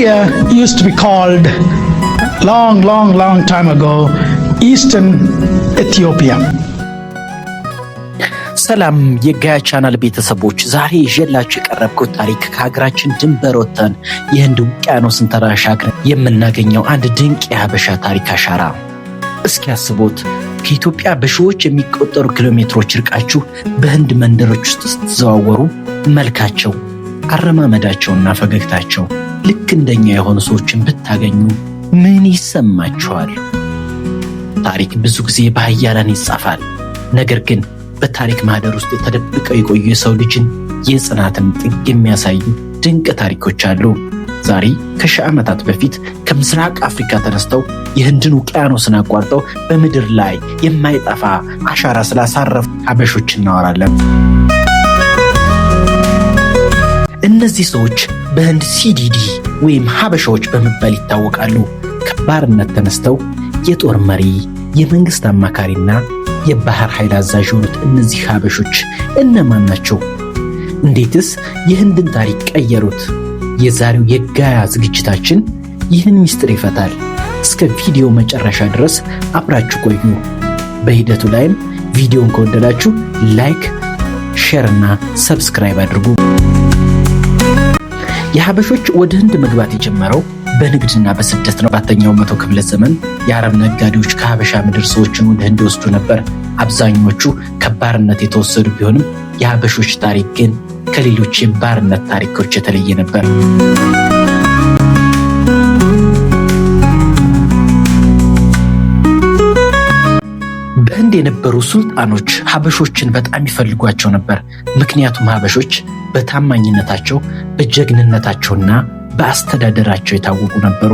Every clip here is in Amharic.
India used to be called long time ago Eastern Ethiopia. ሰላም የጋያ ቻናል ቤተሰቦች፣ ዛሬ ይዤላችሁ የቀረብኩት ታሪክ ከሀገራችን ድንበር ወጥተን የህንድ ውቅያኖስን ተሻግረን የምናገኘው አንድ ድንቅ የሀበሻ ታሪክ አሻራ። እስኪ አስቡት፣ ከኢትዮጵያ በሺዎች የሚቆጠሩ ኪሎሜትሮች ርቃችሁ በህንድ መንደሮች ውስጥ ስትዘዋወሩ መልካቸው፣ አረማመዳቸውና ፈገግታቸው ልክ እንደኛ የሆኑ ሰዎችን ብታገኙ ምን ይሰማችኋል? ታሪክ ብዙ ጊዜ በኃያላን ይጻፋል። ነገር ግን በታሪክ ማህደር ውስጥ ተደብቀው የቆዩ የሰው ልጅን የጽናትን ጥግ የሚያሳዩ ድንቅ ታሪኮች አሉ። ዛሬ ከሺህ ዓመታት በፊት ከምስራቅ አፍሪካ ተነስተው የህንድን ውቅያኖስን አቋርጠው በምድር ላይ የማይጠፋ አሻራ ስላሳረፉ ሀበሾች እናወራለን። እነዚህ ሰዎች በህንድ ሲዲዲ ወይም ሀበሻዎች በመባል ይታወቃሉ። ከባርነት ተነስተው የጦር መሪ፣ የመንግስት አማካሪና የባህር ኃይል አዛዥ የሆኑት እነዚህ ሀበሾች እነማን ናቸው? እንዴትስ የህንድን ታሪክ ቀየሩት? የዛሬው የጋያ ዝግጅታችን ይህን ሚስጥር ይፈታል። እስከ ቪዲዮ መጨረሻ ድረስ አብራችሁ ቆዩ። በሂደቱ ላይም ቪዲዮን ከወደዳችሁ ላይክ፣ ሼር እና ሰብስክራይብ አድርጉ። የሀበሾች ወደ ህንድ መግባት የጀመረው በንግድና በስደት ነው። በአራተኛው መቶ ክፍለ ዘመን የአረብ ነጋዴዎች ከሀበሻ ምድር ሰዎችን ወደ ህንድ ወስዱ ነበር። አብዛኞቹ ከባርነት የተወሰዱ ቢሆንም የሀበሾች ታሪክ ግን ከሌሎች የባርነት ታሪኮች የተለየ ነበር። በህንድ የነበሩ ሱልጣኖች ሀበሾችን በጣም ይፈልጓቸው ነበር። ምክንያቱም ሀበሾች በታማኝነታቸው፣ በጀግንነታቸውና በአስተዳደራቸው የታወቁ ነበሩ።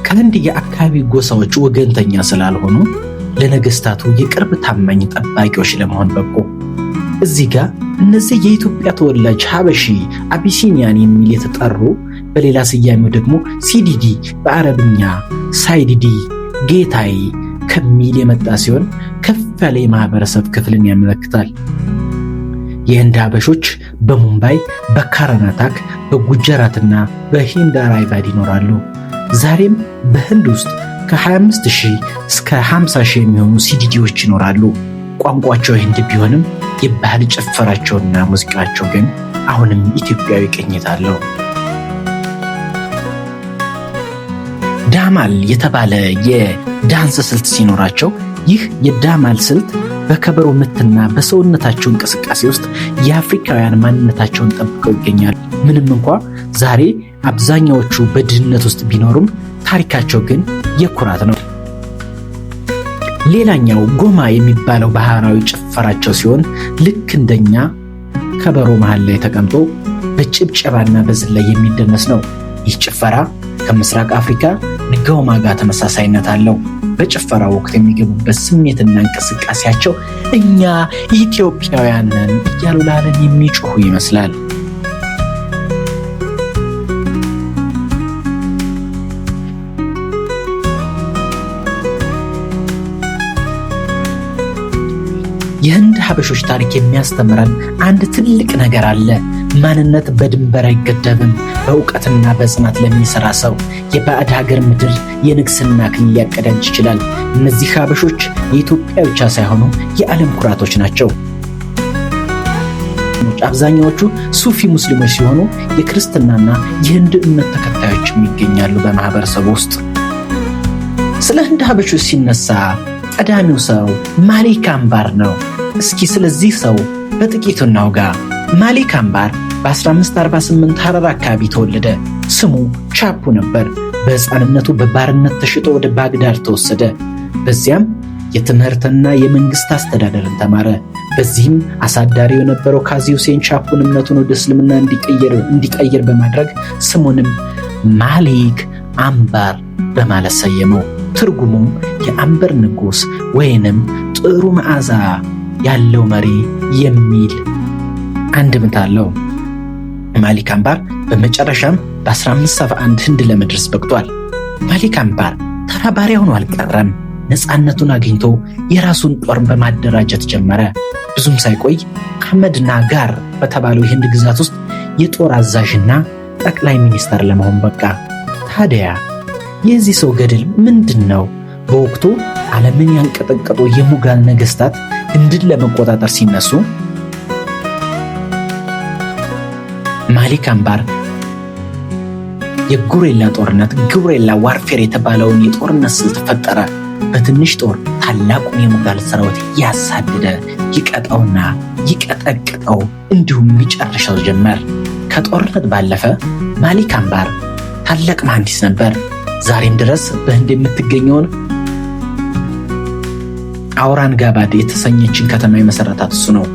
ከህንድ የአካባቢ ጎሳዎች ወገንተኛ ስላልሆኑ ለነገስታቱ የቅርብ ታማኝ ጠባቂዎች ለመሆን በቁ። እዚህ ጋር እነዚህ የኢትዮጵያ ተወላጅ ሀበሺ አቢሲኒያን የሚል የተጠሩ፣ በሌላ ስያሜው ደግሞ ሲዲዲ በአረብኛ ሳይዲዲ ጌታይ ከሚል የመጣ ሲሆን ከፍ ያለ የማህበረሰብ ክፍልን ያመለክታል። የህንድ ሀበሾች በሙምባይ፣ በካራናታክ፣ በጉጀራትና በሂንዳራይቫድ ይኖራሉ። ዛሬም በህንድ ውስጥ ከ25,000 እስከ 50,000 የሚሆኑ ሲዲዲዎች ይኖራሉ። ቋንቋቸው ህንድ ቢሆንም የባህል ጭፈራቸውና ሙዚቃቸው ግን አሁንም ኢትዮጵያዊ ቅኝት አለው። ዳማል የተባለ የዳንስ ስልት ሲኖራቸው ይህ የዳማል ስልት በከበሮ ምትና በሰውነታቸው እንቅስቃሴ ውስጥ የአፍሪካውያን ማንነታቸውን ጠብቀው ይገኛሉ። ምንም እንኳ ዛሬ አብዛኛዎቹ በድህነት ውስጥ ቢኖሩም ታሪካቸው ግን የኩራት ነው። ሌላኛው ጎማ የሚባለው ባህላዊ ጭፈራቸው ሲሆን ልክ እንደኛ ከበሮ መሃል ላይ ተቀምጦ በጭብጨባና በዝላይ የሚደነስ ነው። ይህ ጭፈራ ከምስራቅ አፍሪካ ንጋውማ ጋር ተመሳሳይነት አለው። በጭፈራ ወቅት የሚገቡበት ስሜትና እንቅስቃሴያቸው እኛ ኢትዮጵያውያንን እያሉ ለዓለም የሚጮሁ ይመስላል። የህንድ ሀበሾች ታሪክ የሚያስተምረን አንድ ትልቅ ነገር አለ። ማንነት በድንበር አይገደብም። በእውቀትና በጽናት ለሚሰራ ሰው የባዕድ ሀገር ምድር የንግስና አክሊል ሊያቀዳጅ ይችላል። እነዚህ ሀበሾች የኢትዮጵያ ብቻ ሳይሆኑ የዓለም ኩራቶች ናቸው። አብዛኛዎቹ ሱፊ ሙስሊሞች ሲሆኑ የክርስትናና የህንድ እምነት ተከታዮችም ይገኛሉ በማህበረሰቡ ውስጥ። ስለ ህንድ ሀበሾች ሲነሳ ቀዳሚው ሰው ማሊክ አምባር ነው። እስኪ ስለዚህ ሰው በጥቂቱ እናውጋ። ማሊክ አምባር በ1548 ሐረር አካባቢ ተወለደ። ስሙ ቻፑ ነበር። በሕፃንነቱ በባርነት ተሽጦ ወደ ባግዳድ ተወሰደ። በዚያም የትምህርትና የመንግስት አስተዳደርን ተማረ። በዚህም አሳዳሪው የነበረው ካዚ ሁሴን ቻፑን እምነቱን ወደ እስልምና እንዲቀይር በማድረግ ስሙንም ማሊክ አምባር በማለት ሰየመው። ትርጉሙም የአምበር ንጉስ ወይንም ጥሩ መዓዛ ያለው መሪ የሚል አንድምታ አለው። ማሊክ አምባር በመጨረሻም በ1571 ህንድ ለመድረስ በቅቷል። ማሊክ አምባር ተራ ባሪያ ሆኖ አልቀረም። ነፃነቱን አግኝቶ የራሱን ጦር በማደራጀት ጀመረ። ብዙም ሳይቆይ አህመድ ናጋር በተባለው የህንድ ግዛት ውስጥ የጦር አዛዥና ጠቅላይ ሚኒስተር ለመሆን በቃ። ታዲያ የዚህ ሰው ገድል ምንድነው? በወቅቱ ዓለምን ያንቀጠቀጡ የሙጋል ነገስታት ህንድን ለመቆጣጠር ሲነሱ ማሊክ አምባር የጉሬላ ጦርነት ጉሬላ ዋርፌር የተባለውን የጦርነት ስልት ፈጠረ። በትንሽ ጦር ታላቁን የሙጋል ሰራዊት ያሳደደ፣ ይቀጣውና ይቀጠቅጠው እንዲሁም ይጨርሰው ጀመር። ከጦርነት ባለፈ ማሊክ አምባር ታላቅ መሐንዲስ ነበር። ዛሬም ድረስ በህንድ የምትገኘውን አውራንጋባድ የተሰኘችን ከተማ የመሰረታት እሱ ነው።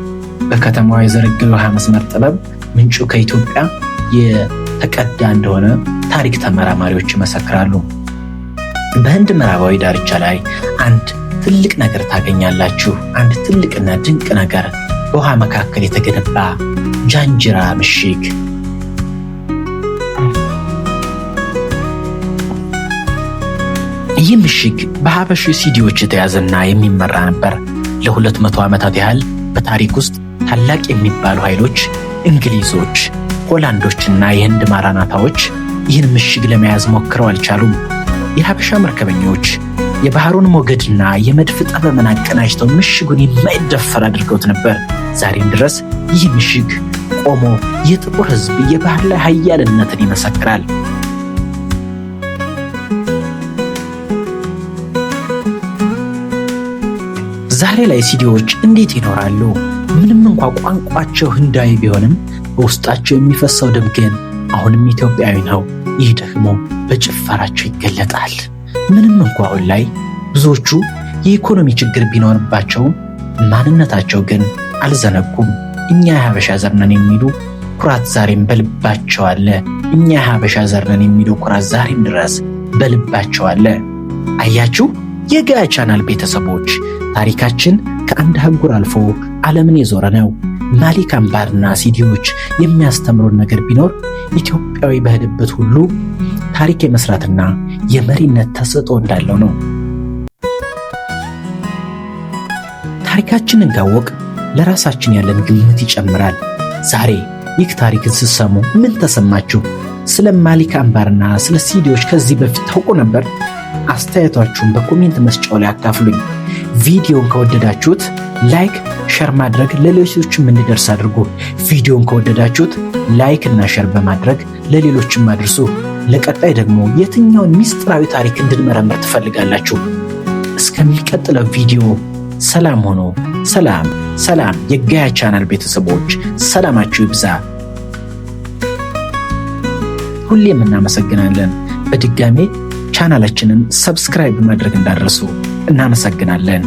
በከተማዋ የዘረጋው የውሃ መስመር ጥበብ ምንጩ ከኢትዮጵያ የተቀዳ እንደሆነ ታሪክ ተመራማሪዎች ይመሰክራሉ። በህንድ ምዕራባዊ ዳርቻ ላይ አንድ ትልቅ ነገር ታገኛላችሁ። አንድ ትልቅና ድንቅ ነገር፣ በውሃ መካከል የተገነባ ጃንጅራ ምሽግ። ይህ ምሽግ በሀበሻ ሲዲዎች የተያዘና የሚመራ ነበር። ለ200 ዓመታት ያህል በታሪክ ውስጥ ታላቅ የሚባሉ ኃይሎች እንግሊዞች፣ ሆላንዶችና የህንድ ማራናታዎች ይህን ምሽግ ለመያዝ ሞክረው አልቻሉም። የሀበሻ መርከበኞች የባህሩን ሞገድና የመድፍ ጠበምን አቀናጅተው ምሽጉን የማይደፈር አድርገውት ነበር። ዛሬም ድረስ ይህ ምሽግ ቆሞ የጥቁር ህዝብ የባህር ላይ ኃያልነትን ይመሰክራል። ዛሬ ላይ ሲዲዎች እንዴት ይኖራሉ? ምንም እንኳ ቋንቋቸው ህንዳዊ ቢሆንም በውስጣቸው የሚፈሰው ደም ግን አሁንም ኢትዮጵያዊ ነው። ይህ ደግሞ በጭፈራቸው ይገለጣል። ምንም እንኳ አሁን ላይ ብዙዎቹ የኢኮኖሚ ችግር ቢኖርባቸውም ማንነታቸው ግን አልዘነጉም። እኛ የሀበሻ ዘር ነን የሚሉ ኩራት ዛሬም በልባቸው አለ። እኛ የሀበሻ ዘር ነን የሚሉ ኩራት ዛሬም ድረስ በልባቸው አለ። አያችሁ የጋያ ቻናል ቤተሰቦች፣ ታሪካችን ከአንድ አህጉር አልፎ ዓለምን የዞረ ነው። ማሊክ አምባርና ሲዲዎች የሚያስተምሩን ነገር ቢኖር ኢትዮጵያዊ በሄደበት ሁሉ ታሪክ የመስራትና የመሪነት ተሰጥኦ እንዳለው ነው። ታሪካችንን ካወቅ ለራሳችን ያለን ግምት ይጨምራል። ዛሬ ይህ ታሪክን ስትሰሙ ምን ተሰማችሁ? ስለ ማሊክ አምባርና ስለ ሲዲዎች ከዚህ በፊት ታውቁ ነበር? አስተያየታችሁን በኮሜንት መስጫው ላይ አካፍሉኝ። ቪዲዮን ከወደዳችሁት ላይክ፣ ሼር ማድረግ ለሌሎችም እንዲደርስ አድርጉ። ቪዲዮን ከወደዳችሁት ላይክ እና ሼር በማድረግ ለሌሎችም አድርሱ። ለቀጣይ ደግሞ የትኛውን ሚስጥራዊ ታሪክ እንድንመረምር ትፈልጋላችሁ? እስከሚቀጥለው ቪዲዮ ሰላም ሆኖ ሰላም የጋያ ቻናል ቤተሰቦች ሰላማችሁ ይብዛ። ሁሌም እናመሰግናለን። በድጋሜ ቻናላችንን ሰብስክራይብ ማድረግ እንዳትረሱ። እናመሰግናለን።